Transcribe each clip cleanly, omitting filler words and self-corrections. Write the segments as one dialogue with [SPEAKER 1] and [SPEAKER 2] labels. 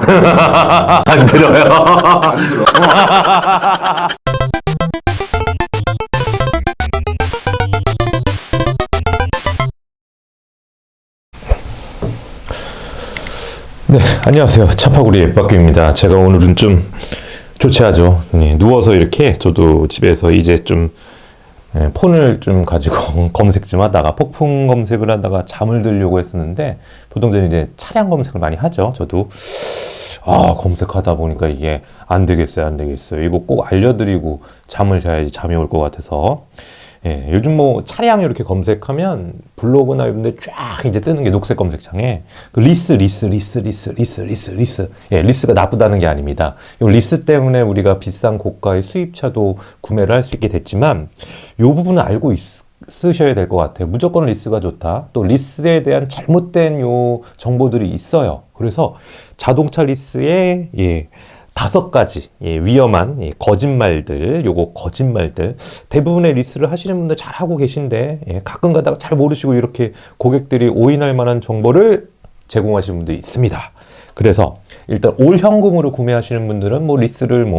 [SPEAKER 1] 안 들어요.
[SPEAKER 2] 안 들어.
[SPEAKER 1] 네, 안녕하세요. 차파구리 앱박규입니다. 제가 오늘은 좀 조치하죠. 누워서 이렇게 저도 집에서 이제 좀 폰을 좀 가지고 검색 좀 하다가 폭풍 검색을 하다가 잠을 들려고 했었는데 보통 저는 이제 차량 검색을 많이 하죠. 저도 검색하다 보니까 이게 안 되겠어요. 이거 꼭 알려드리고 잠을 자야지 잠이 올 것 같아서. 요즘 뭐 차량 이렇게 검색하면 블로그나 이런 데 쫙 이제 뜨는 게 녹색 검색창에 그 리스가 나쁘다는 게 아닙니다. 이 리스 때문에 우리가 비싼 고가의 수입차도 구매를 할 수 있게 됐지만 이 부분은 알고 쓰셔야 될 것 같아요. 무조건 리스가 좋다. 또 리스에 대한 잘못된 요 정보들이 있어요. 그래서 자동차 리스에 5가지 위험한 거짓말들, 거짓말들 대부분의 리스를 하시는 분들 잘 하고 계신데 가끔 가다가 잘 모르시고 이렇게 고객들이 오인할 만한 정보를 제공하시는 분도 있습니다. 그래서 일단 올 현금으로 구매하시는 분들은 뭐 리스를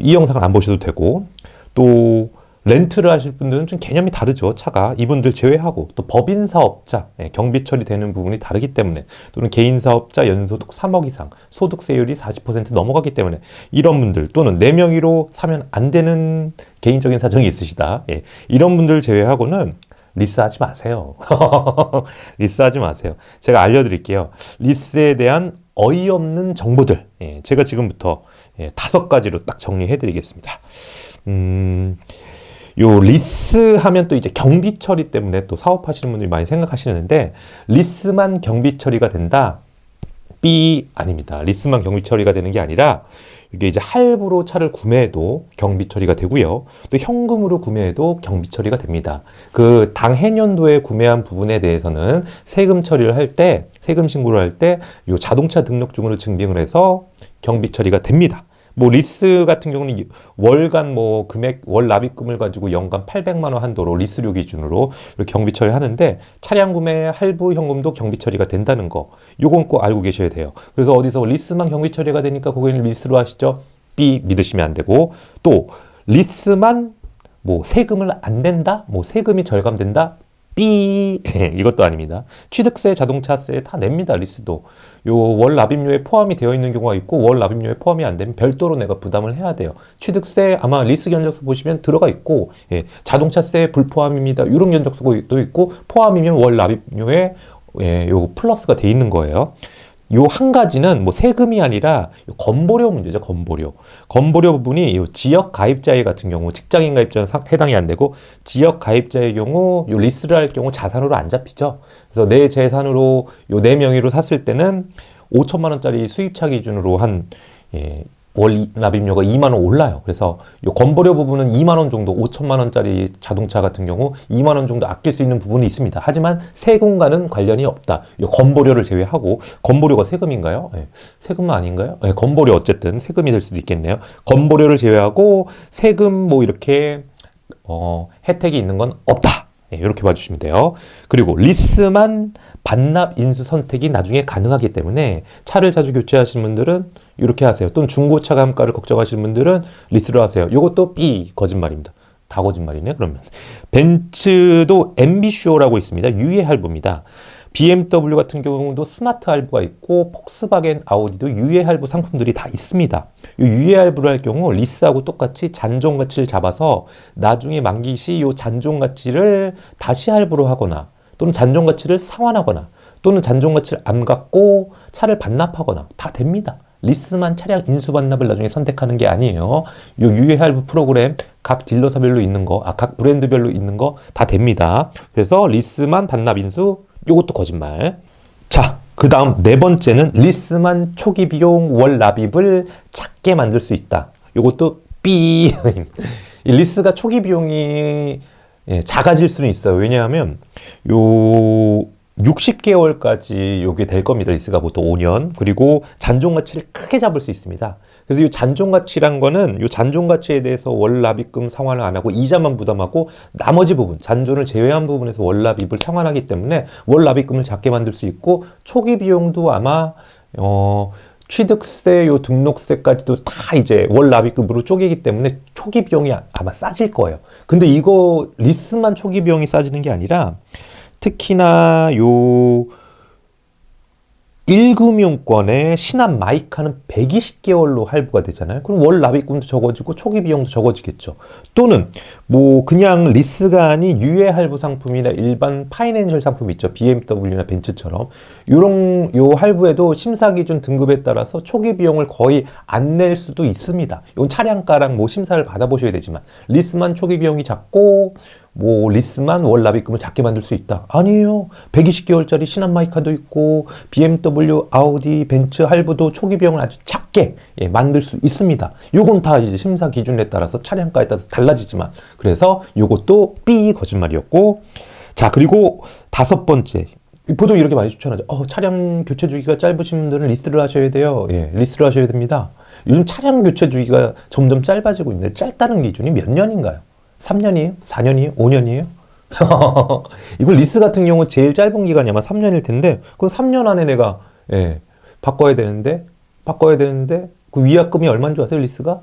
[SPEAKER 1] 이 영상을 안 보셔도 되고, 또 렌트를 하실 분들은 좀 개념이 다르죠. 차가 이분들 제외하고, 또 법인 사업자 경비 처리되는 부분이 다르기 때문에, 또는 개인 사업자 연소득 3억 이상 소득세율이 40% 넘어가기 때문에 이런 분들, 또는 내 명의로 사면 안 되는 개인적인 사정이 있으시다, 이런 분들 제외하고는 리스하지 마세요. 리스하지 마세요. 제가 알려드릴게요. 리스에 대한 어이없는 정보들, 제가 지금부터 5가지로 딱 정리해 드리겠습니다. 요 리스 하면 또 이제 경비 처리 때문에 또 사업하시는 분들이 많이 생각하시는데, 리스만 경비 처리가 된다? 아닙니다. 리스만 경비 처리가 되는 게 아니라 이게 이제 할부로 차를 구매해도 경비 처리가 되고요. 또 현금으로 구매해도 경비 처리가 됩니다. 그 당해년도에 구매한 부분에 대해서는 세금 처리를 할 때, 세금 신고를 할 때 요 자동차 등록증으로 증빙을 해서 경비 처리가 됩니다. 뭐 리스 같은 경우는 월간 금액, 월 납입금을 가지고 연간 800만 원 한도로 리스료 기준으로 이렇게 경비 처리하는데, 차량 구매 할부 현금도 경비 처리가 된다는 거, 요건 꼭 알고 계셔야 돼요. 그래서 어디서 리스만 경비 처리가 되니까 고객님 리스로 하시죠? 믿으시면 안 되고, 또 리스만 세금을 안 낸다? 세금이 절감된다? 이것도 아닙니다. 취득세, 자동차세 다 냅니다. 리스도. 요 월 납입료에 포함이 되어 있는 경우가 있고, 월 납입료에 포함이 안 되면 별도로 내가 부담을 해야 돼요. 취득세 아마 리스 견적서 보시면 들어가 있고, 자동차세 불포함입니다. 이런 견적서도 있고, 포함이면 월 납입료에 요 플러스가 돼 있는 거예요. 요 한 가지는 세금이 아니라 건보료 문제죠. 건보료 부분이 요 지역 가입자의 같은 경우, 직장인 가입자는 해당이 안 되고, 지역 가입자의 경우 요 리스를 할 경우 자산으로 안 잡히죠. 그래서 내 재산으로 내 명의로 샀을 때는 5천만 원짜리 수입차 기준으로 월 납입료가 2만 원 올라요. 그래서 요 건보료 부분은 2만 원 정도, 5천만 원짜리 자동차 같은 경우 2만 원 정도 아낄 수 있는 부분이 있습니다. 하지만 세금과는 관련이 없다. 요 건보료를 제외하고, 건보료가 세금인가요? 세금은 아닌가요? 건보료 어쨌든 세금이 될 수도 있겠네요. 건보료를 제외하고 세금 이렇게 혜택이 있는 건 없다. 이렇게 봐주시면 돼요. 그리고 리스만 반납 인수 선택이 나중에 가능하기 때문에 차를 자주 교체하시는 분들은 이렇게 하세요. 또는 중고차 감가를 걱정하시는 분들은 리스로 하세요. 이것도 거짓말입니다. 다 거짓말이네. 그러면 벤츠도 MB쇼라고 있습니다. 유예 할부입니다. BMW 같은 경우도 스마트 할부가 있고, 폭스바겐, 아우디도 유예 할부 상품들이 다 있습니다. 이 유예 할부를 할 경우 리스하고 똑같이 잔존 가치를 잡아서 나중에 만기 시 이 잔존 가치를 다시 할부로 하거나, 또는 잔존 가치를 상환하거나, 또는 잔존 가치를 안 갚고 차를 반납하거나 다 됩니다. 리스만 차량 인수 반납을 나중에 선택하는 게 아니에요. 이 유예 할부 프로그램 각 딜러사별로 있는 거, 각 브랜드별로 있는 거 다 됩니다. 그래서 리스만 반납 인수, 요것도 거짓말. 자, 그 다음 4번째는 리스만 초기 비용 월 납입을 작게 만들 수 있다. 요것도 이 리스가 초기 비용이 작아질 수는 있어요. 왜냐하면 60개월까지 요게 될 겁니다. 리스가 보통 5년. 그리고 잔존 가치를 크게 잡을 수 있습니다. 그래서 이 잔존 가치란 거는 이 잔존 가치에 대해서 월 납입금 상환을 안 하고 이자만 부담하고, 나머지 부분, 잔존을 제외한 부분에서 월 납입을 상환하기 때문에 월 납입금을 작게 만들 수 있고, 초기 비용도 아마 취득세, 요 등록세까지도 다 이제 월 납입금으로 쪼개기 때문에 초기 비용이 아마 싸질 거예요. 근데 이거 리스만 초기 비용이 싸지는 게 아니라 특히나 요 1금융권의 신한 마이카는 120개월로 할부가 되잖아요. 그럼 월 납입금도 적어지고 초기 비용도 적어지겠죠. 또는 뭐 그냥 리스가 아닌 유예 할부 상품이나 일반 파이낸셜 상품 있죠. BMW나 벤츠처럼 요 할부에도 심사 기준 등급에 따라서 초기 비용을 거의 안 낼 수도 있습니다. 이건 차량가랑 뭐 심사를 받아보셔야 되지만 리스만 초기 비용이 작고 뭐 리스만 월 납입금을 작게 만들 수 있다. 아니에요. 120개월짜리 신한 마이카도 있고 BMW, 아우디, 벤츠 할부도 초기 비용을 아주 작게 만들 수 있습니다. 요건 다 이제 심사 기준에 따라서 차량가에 따라서 달라지지만 그래서 요것도 삐 거짓말이었고 자 그리고 5번째 보통 이렇게 많이 추천하죠. 차량 교체 주기가 짧으신 분들은 리스를 하셔야 돼요. 예, 리스를 하셔야 됩니다. 요즘 차량 교체 주기가 점점 짧아지고 있는데 짧다는 기준이 몇 년인가요? 3년이에요? 4년이에요? 5년이에요? 이걸 리스 같은 경우 제일 짧은 기간이 아마 3년일 텐데 그건 3년 안에 내가 바꿔야 되는데 그 위약금이 얼마인 줄 아세요? 리스가?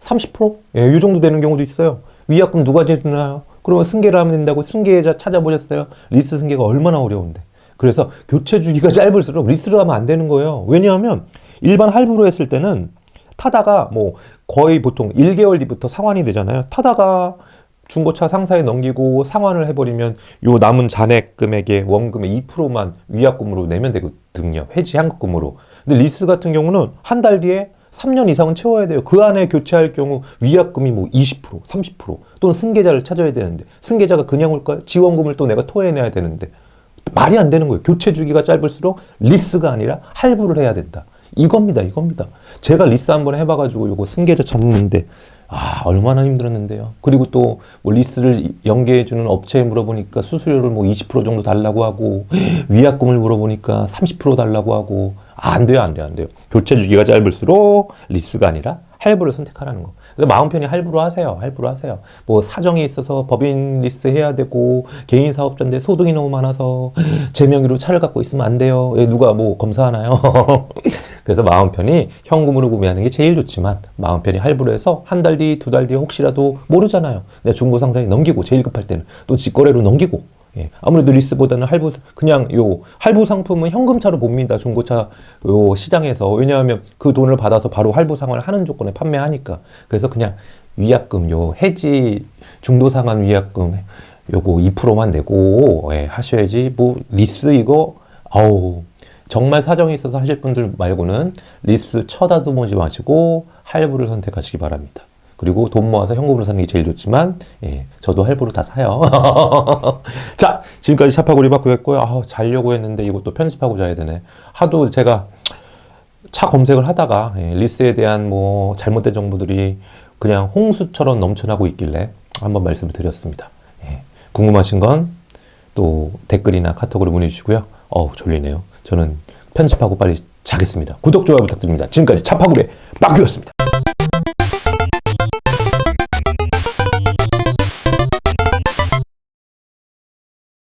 [SPEAKER 1] 30%? 예, 이 정도 되는 경우도 있어요. 위약금 누가 제주나요? 그러면 승계를 하면 된다고 승계자 찾아보셨어요? 리스 승계가 얼마나 어려운데. 그래서 교체 주기가 짧을수록 리스를 하면 안 되는 거예요. 왜냐하면 일반 할부로 했을 때는 타다가 뭐 거의 보통 1개월 뒤부터 상환이 되잖아요. 타다가 중고차 상사에 넘기고 상환을 해버리면 요 남은 잔액 금액의 원금의 2%만 위약금으로 내면 되거든요. 회지 환급금으로. 근데 리스 같은 경우는 한 달 뒤에 3년 이상은 채워야 돼요. 그 안에 교체할 경우 위약금이 뭐 20%, 30% 또는 승계자를 찾아야 되는데 승계자가 그냥 올까요? 지원금을 또 내가 토해내야 되는데 말이 안 되는 거예요. 교체 주기가 짧을수록 리스가 아니라 할부를 해야 된다. 이겁니다. 제가 리스 한번 해봐가지고 요거 승계자 찾는데 얼마나 힘들었는데요. 그리고 또 뭐 리스를 연계해주는 업체에 물어보니까 수수료를 뭐 20% 정도 달라고 하고 위약금을 물어보니까 30% 달라고 하고 안 돼요. 교체 주기가 짧을수록 리스가 아니라 할부를 선택하라는 거. 그래서 마음 편히 할부로 하세요. 뭐 사정이 있어서 법인 리스 해야 되고 개인 사업자인데 소득이 너무 많아서 제 명의로 차를 갖고 있으면 안 돼요. 누가 뭐 검사하나요? 그래서 마음 편히 현금으로 구매하는 게 제일 좋지만 마음 편히 할부로 해서 한 달 뒤, 2달 뒤에 혹시라도 모르잖아요. 내가 중고 상사에 넘기고 제일 급할 때는 또 직거래로 넘기고 아무래도 리스보다는 할부 그냥 요 할부 상품은 현금차로 봅니다. 중고차 요 시장에서 왜냐하면 그 돈을 받아서 바로 할부 상환을 하는 조건에 판매하니까 그래서 그냥 위약금 요 해지 중도 상환 위약금 요거 2%만 내고 하셔야지 뭐 리스 이거 정말 사정이 있어서 하실 분들 말고는 리스 쳐다도 보지 마시고 할부를 선택하시기 바랍니다. 그리고 돈 모아서 현금으로 사는 게 제일 좋지만 저도 할부로 다 사요. 자, 지금까지 샤파구리 바꾸였고요. 자려고 했는데 이것도 편집하고 자야 되네. 하도 제가 차 검색을 하다가 리스에 대한 뭐 잘못된 정보들이 그냥 홍수처럼 넘쳐나고 있길래 한번 말씀을 드렸습니다. 궁금하신 건 또 댓글이나 카톡으로 문의 주시고요. 졸리네요. 저는 편집하고 빨리 자겠습니다. 구독, 좋아요 부탁드립니다. 지금까지 차파구리 바꾸였습니다.